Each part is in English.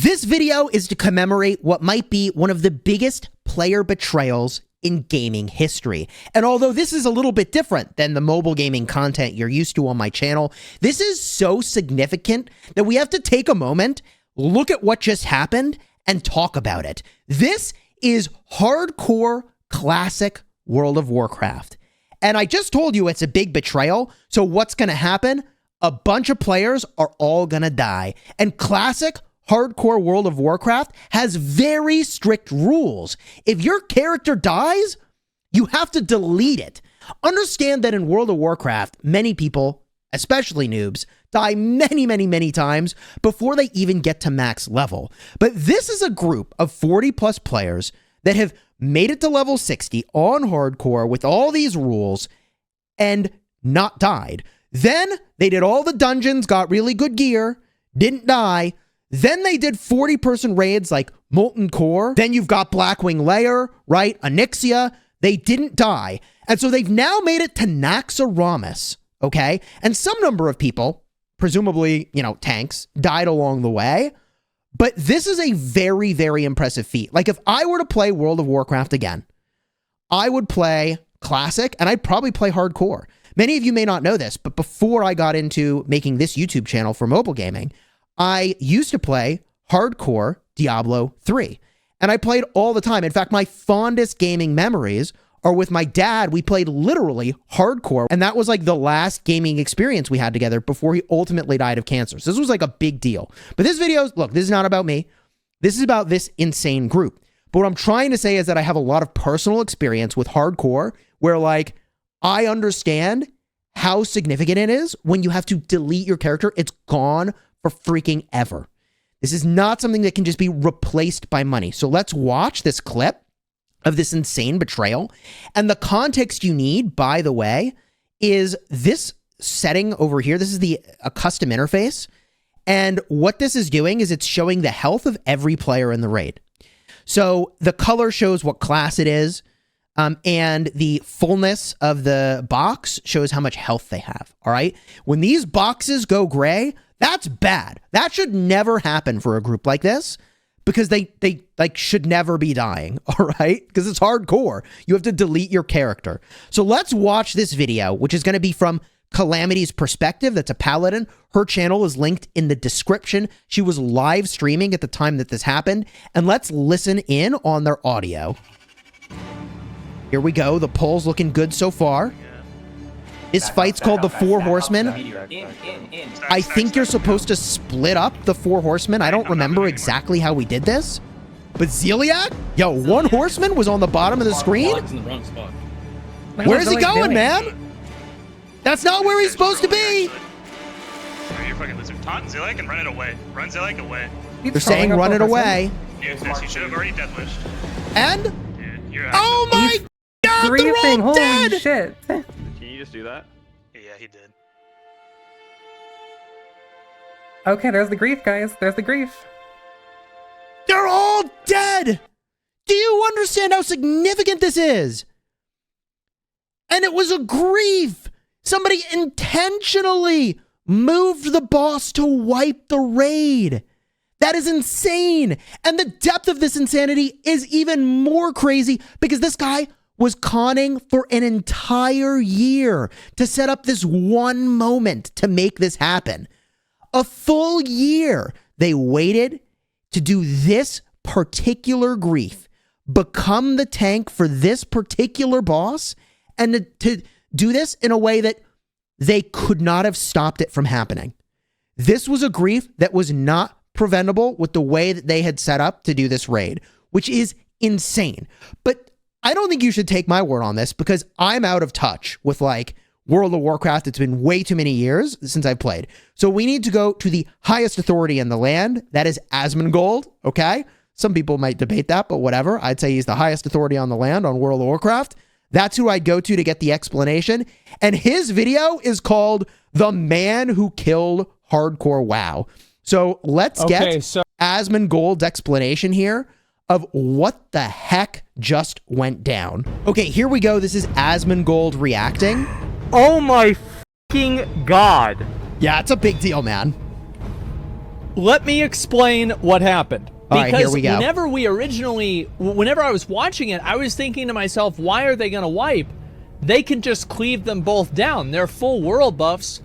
This video is to commemorate what might be one of the biggest player betrayals in gaming history. And although this is a little bit different than the mobile gaming content you're used to on my channel, this is so significant that we have to take a moment, look at what just happened, and talk about it. This is hardcore classic World of Warcraft. And I just told you it's a big betrayal, so what's going to happen? A bunch of players are all going to die. And classic hardcore World of Warcraft has very strict rules. If your character dies, you have to delete it. Understand that in World of Warcraft, many people, especially noobs, die many times before they even get to max level. But this is a group of 40 plus players that have made it to level 60 on hardcore with all these rules and not died. Then they did all the dungeons, got really good gear, didn't die. Then they did 40-person raids like Molten Core. Then you've got Blackwing Lair, right? Onyxia. They didn't die. And so they've now made it to Naxxramas, okay? And some number of people, presumably, you know, tanks, died along the way. But this is a very impressive feat. Like, if I were to play World of Warcraft again, I would play Classic, and I'd probably play Hardcore. Many of you may not know this, but before I got into making this YouTube channel for mobile gaming, I used to play Hardcore Diablo 3, and I played all the time. In fact, my fondest gaming memories are with my dad. We played literally Hardcore, and that was like the last gaming experience we had together before he ultimately died of cancer. So this was like a big deal. But this video, look, this is not about me. This is about this insane group. But what I'm trying to say is that I have a lot of personal experience with Hardcore where, like, I understand how significant it is when you have to delete your character. It's gone for freaking ever. This is not something that can just be replaced by money. So let's watch this clip of this insane betrayal. And the context you need, by the way, is this setting over here. This is a custom interface. And what this is doing is it's showing the health of every player in the raid. So the color shows what class it is. And the fullness of the box shows how much health they have. All right. When these boxes go gray, that's bad. That should never happen for a group like this because they like should never be dying. All right. Because it's hardcore. You have to delete your character. So let's watch this video, which is going to be from Calamity's perspective. That's a paladin. Her channel is linked in the description. She was live streaming at the time that this happened. And let's listen in on their audio. Here we go. The poll's looking good so far. This fight's called the Four Horsemen. I think you're supposed to split up the Four Horsemen. I don't remember exactly how we did this. But Zeliak? Yo, one horseman was on the bottom of the screen? Where's he going, man? That's not where he's supposed to be. You're fucking lizard. Taunt Zeliak and run it away. Run Zeliak away. They're saying run it away. Yes, you should have already death wished. And? Oh my God, they're all dead! Holy shit. Can you just do that? Yeah, he did. Okay, there's the grief, guys. There's the grief. They're all dead! Do you understand how significant this is? And it was a grief. Somebody intentionally moved the boss to wipe the raid. That is insane. And the depth of this insanity is even more crazy because this guy was conning for an entire year to set up this one moment to make this happen. A full year they waited to do this particular grief, become the tank for this particular boss, and to do this in a way that they could not have stopped it from happening. This was a grief that was not preventable with the way that they had set up to do this raid, which is insane. But I don't think you should take my word on this because I'm out of touch with like World of Warcraft. It's been way too many years since I've played. So we need to go to the highest authority in the land. That is Asmongold. Okay. Some people might debate that, but whatever. I'd say he's the highest authority on the land on World of Warcraft. That's who I'd go to get the explanation. And his video is called The Man Who Killed Hardcore WoW. So let's get Asmongold's explanation here of what the heck just went down. Okay, here we go. This is Asmongold reacting. Oh my fucking God. Yeah, it's a big deal, man. let me explain what happened. All right, here we go. Whenever I was watching it, I was thinking to myself, why are they going to wipe? They can just cleave them both down. They're full world buffs.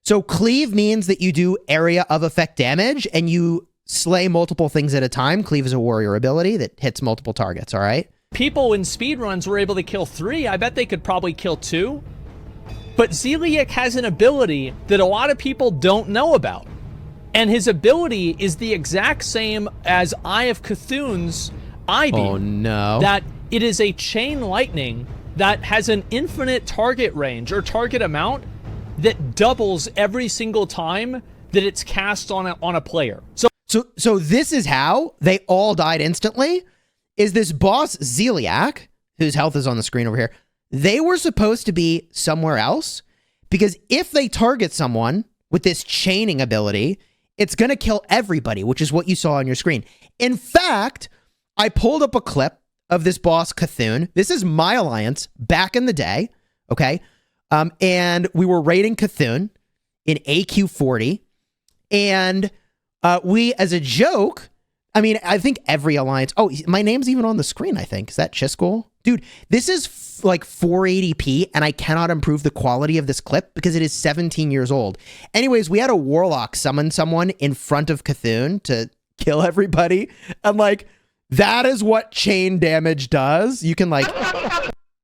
So cleave means that you do area of effect damage and you slay multiple things at a time. Cleave is a warrior ability that hits multiple targets, all right? People in speedruns were able to kill 3. I bet they could probably kill 2. But Zeliek has an ability that a lot of people don't know about. And his ability is the exact same as Eye of Cthulhu's Eye Beam. Oh, no. That it is a chain lightning that has an infinite target range or target amount that doubles every single time that it's cast on a player. So this is how they all died instantly, is this boss Zeliek, whose health is on the screen over here, they were supposed to be somewhere else, because if they target someone with this chaining ability, it's going to kill everybody, which is what you saw on your screen. In fact, I pulled up a clip of this boss Cthulhu. This is my alliance back in the day, okay? And we were raiding Cthulhu in AQ40, and we, as a joke, I mean, I think every alliance... Oh, my name's even on the screen, I think. Is that Chisgule? Dude, this is like 480p, and I cannot improve the quality of this clip because it is 17 years old. Anyways, we had a warlock summon someone in front of Cthulhu to kill everybody. And, like, that is what chain damage does. You can, like...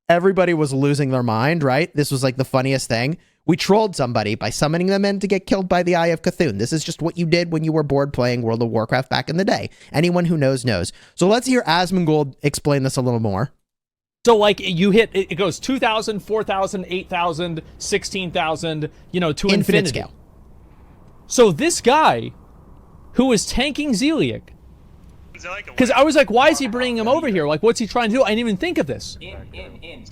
Everybody was losing their mind, right? This was, like, the funniest thing. We trolled somebody by summoning them in to get killed by the Eye of Cthulhu. This is just what you did when you were bored playing World of Warcraft back in the day. Anyone who knows, knows. So let's hear Asmongold explain this a little more. So, like, you hit, it goes 2,000, 4,000, 8,000, 16,000, you know, to infinity. Scale. So this guy, who was tanking Zeliek, because I was like, why is he bringing him over here? Like, what's he trying to do? I didn't even think of this.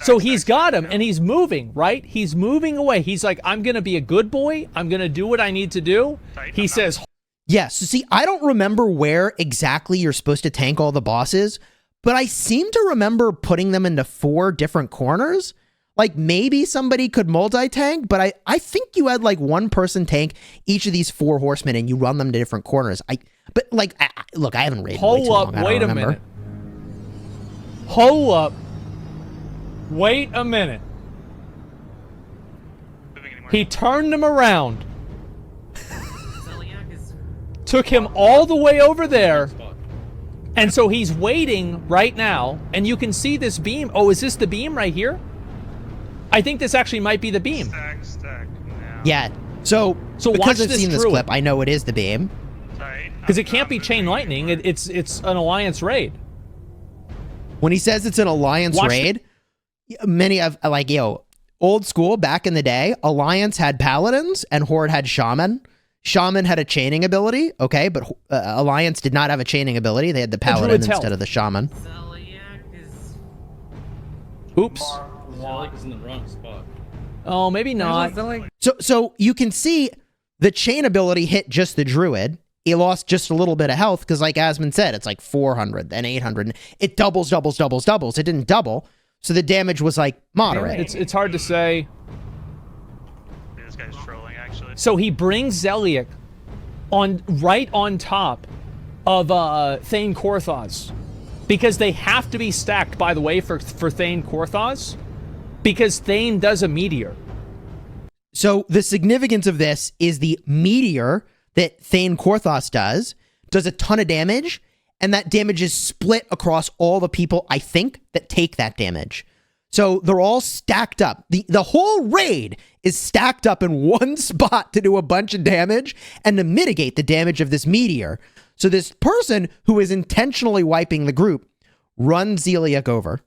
So he's got him, and he's moving, right? He's moving away. He's like, I'm going to be a good boy. I'm going to do what I need to do. He says... Yes, so see, I don't remember where exactly you're supposed to tank all the bosses, but I seem to remember putting them into 4 different corners. Like, maybe somebody could multi-tank, but I think you had, like, one person tank each of these 4 horsemen, and you run them to different corners. But, like, look, I haven't raided way too long. Wait a minute. Hold up. Wait a minute. He turned him around. Took him all the way over there. And so he's waiting right now, and you can see this beam. Oh, is this the beam right here? I think this actually might be the beam. Stack. Yeah. So watch because I've seen this clip, I know it is the beam. Because it can't be chain lightning. It's an alliance raid. When he says it's an alliance raid, many of, like, old school back in the day, alliance had paladins and horde had shaman. Shaman had a chaining ability, okay, but alliance did not have a chaining ability. They had the paladin instead of the shaman. Oops. Zeliek is in the wrong spot. Oh, maybe not. So you can see the chain ability hit just the druid. He lost just a little bit of health because, like Asmon said, it's like 400, then 800. It doubles. It didn't double, so the damage was, like, moderate. It's hard to say. This guy's trolling, actually. So he brings Zeliek right on top of Thane Korthos, because they have to be stacked, by the way, for Thane Korthos, because Thane does a meteor. So the significance of this is the meteor that Thane Korthos does a ton of damage, and that damage is split across all the people, I think, that take that damage. So they're all stacked up. The whole raid is stacked up in one spot to do a bunch of damage and to mitigate the damage of this meteor. So this person who is intentionally wiping the group runs Zeliek over.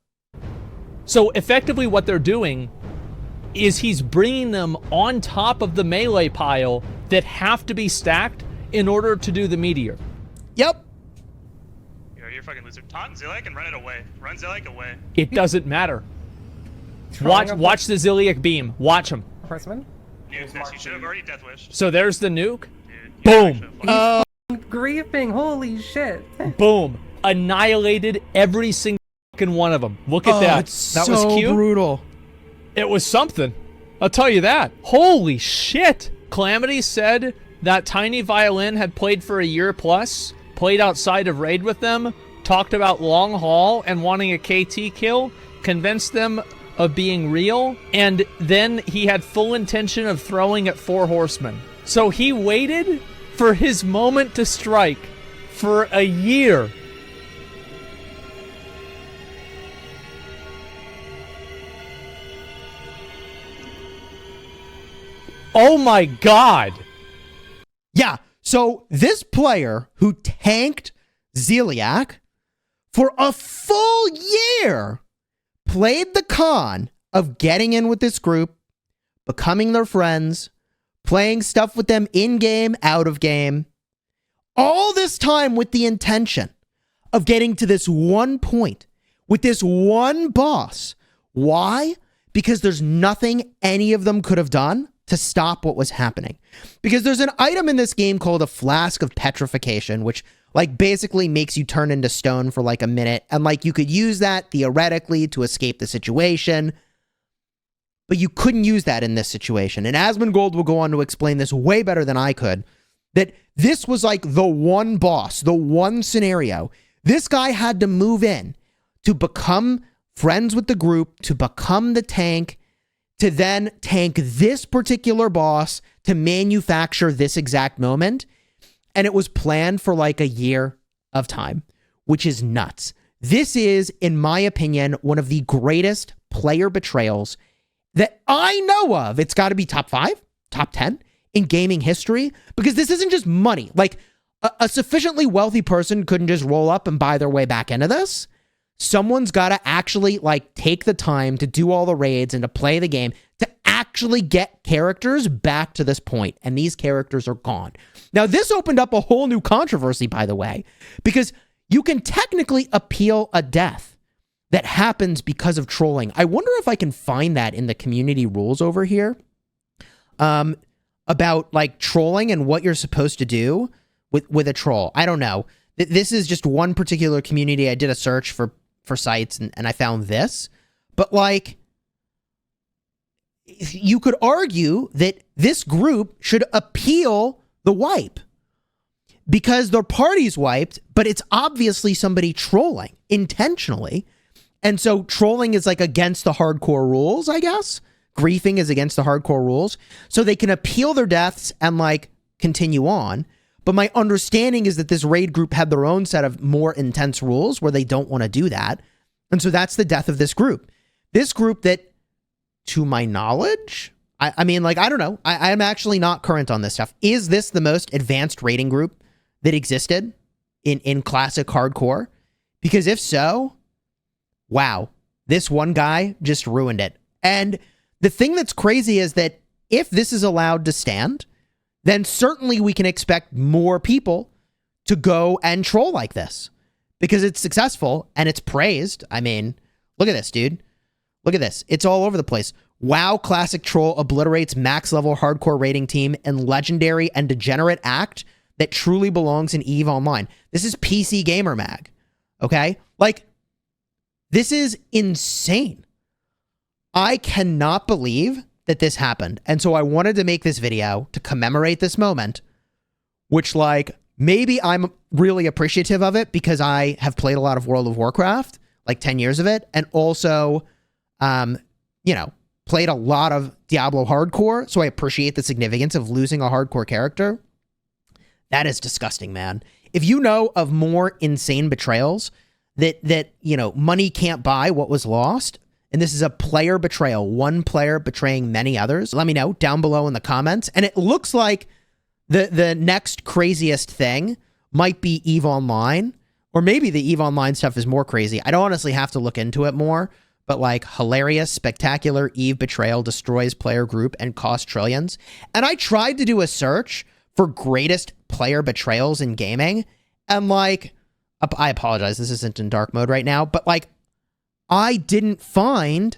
So effectively what they're doing is he's bringing them on top of the melee pile that have to be stacked in order to do the meteor. Yep. You're a fucking loser. Taunt Zeliek and run it away. Run Zeliek away. It doesn't matter. Watch the Zeliek beam. Watch him. Horseman? Nuke this. You should have already death wished. So there's the nuke. Dude, Boom. Griefing, holy shit. Boom. Annihilated every single fucking one of them. Look at that. That was cute. Brutal. It was something. I'll tell you that. Holy shit. Calamity said that tiny violin had played for a year plus, played outside of raid with them, talked about long haul and wanting a KT kill, convinced them of being real, and then he had full intention of throwing at 4 horsemen. So he waited for his moment to strike for a year. Oh my God. Yeah, so this player who tanked Zeliak for a full year played the con of getting in with this group, becoming their friends, playing stuff with them in-game, out of game, all this time with the intention of getting to this one point with this one boss. Why? Because there's nothing any of them could have done to stop what was happening. Because there's an item in this game called a Flask of Petrification, which like basically makes you turn into stone for like a minute. And like you could use that theoretically to escape the situation, but you couldn't use that in this situation. And Asmongold will go on to explain this way better than I could, that this was like the one boss, the one scenario. This guy had to move in to become friends with the group, to become the tank, to then tank this particular boss, to manufacture this exact moment. And it was planned for like a year of time, which is nuts. This is, in my opinion, one of the greatest player betrayals that I know of. It's got to be top 5, top 10 in gaming history, because this isn't just money. Like a sufficiently wealthy person couldn't just roll up and buy their way back into this. Someone's got to actually like take the time to do all the raids and to play the game to actually get characters back to this point. And these characters are gone. Now, this opened up a whole new controversy, by the way, because you can technically appeal a death that happens because of trolling. I wonder if I can find that in the community rules over here about like trolling and what you're supposed to do with a troll. I don't know. This is just one particular community. I did a search for sites and I found this, but like you could argue that this group should appeal the wipe because their party's wiped, but it's obviously somebody trolling intentionally. And so trolling is like against the hardcore rules, I guess. Griefing is against the hardcore rules. So they can appeal their deaths and like continue on. But my understanding is that this raid group had their own set of more intense rules where they don't want to do that. And so that's the death of this group. This group that, to my knowledge, I mean, like, I don't know. I'm actually not current on this stuff. Is this the most advanced raiding group that existed in classic hardcore? Because if so, wow, this one guy just ruined it. And the thing that's crazy is that if this is allowed to stand, then certainly we can expect more people to go and troll like this because it's successful and it's praised. I mean, look at this, dude. Look at this. It's all over the place. WoW classic troll obliterates max level hardcore rating team in legendary and degenerate act that truly belongs in EVE Online. This is PC Gamer Mag. Okay? Like, this is insane. I cannot believe that this happened. And so I wanted to make this video to commemorate this moment, which like maybe I'm really appreciative of it because I have played a lot of World of Warcraft, like 10 years of it. And also, you know, played a lot of Diablo hardcore. So I appreciate the significance of losing a hardcore character. That is disgusting, man. If you know of more insane betrayals that, you know, money can't buy what was lost, and this is a player betrayal, one player betraying many others, let me know down below in the comments. And it looks like the next craziest thing might be EVE Online, or maybe the EVE Online stuff is more crazy. I don't honestly have to look into it more, but like hilarious, spectacular EVE betrayal destroys player group and costs trillions. And I tried to do a search for greatest player betrayals in gaming, and like, I apologize, this isn't in dark mode right now, but like, I didn't find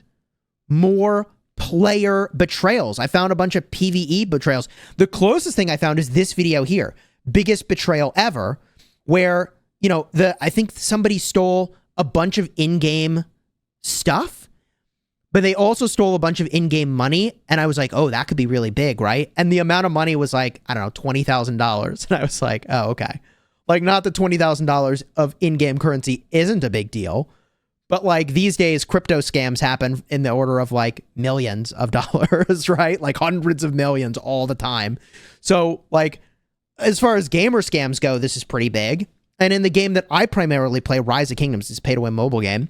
more player betrayals. I found a bunch of PvE betrayals. The closest thing I found is this video here, biggest betrayal ever, where, you know, I think somebody stole a bunch of in-game stuff, But they also stole a bunch of in-game money, and I was like, oh, that could be really big, right? And the amount of money was like, I don't know, $20,000. And I was like, oh, okay. Like, not that $20,000 of in-game currency isn't a big deal, but like these days, crypto scams happen in the order of like millions of dollars, right? Like hundreds of millions all the time. So like, as far as gamer scams go, this is pretty big. And in the game that I primarily play, Rise of Kingdoms, is a pay-to-win mobile game.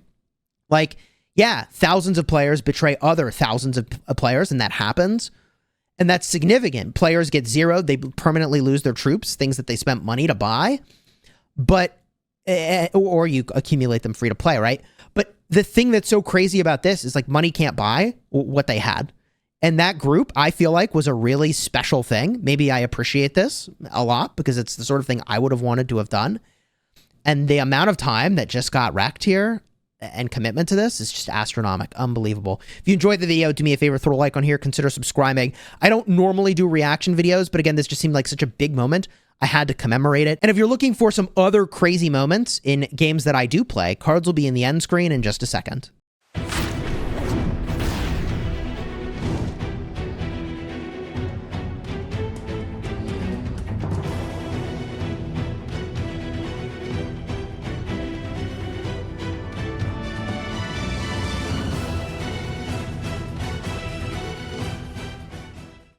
Like, yeah, thousands of players betray other thousands of players, and that happens. And that's significant. Players get zeroed. They permanently lose their troops, things that they spent money to buy. But, or you accumulate them free to play, right? But the thing that's so crazy about this is like money can't buy what they had. And that group, I feel like, was a really special thing. Maybe I appreciate this a lot because it's the sort of thing I would have wanted to have done. And the amount of time that just got wrecked here and commitment to this is just astronomical. Unbelievable. If you enjoyed the video, do me a favor, throw a like on here, consider subscribing. I don't normally do reaction videos, but again, this just seemed like such a big moment. I had to commemorate it. And if you're looking for some other crazy moments in games that I do play, cards will be in the end screen in just a second.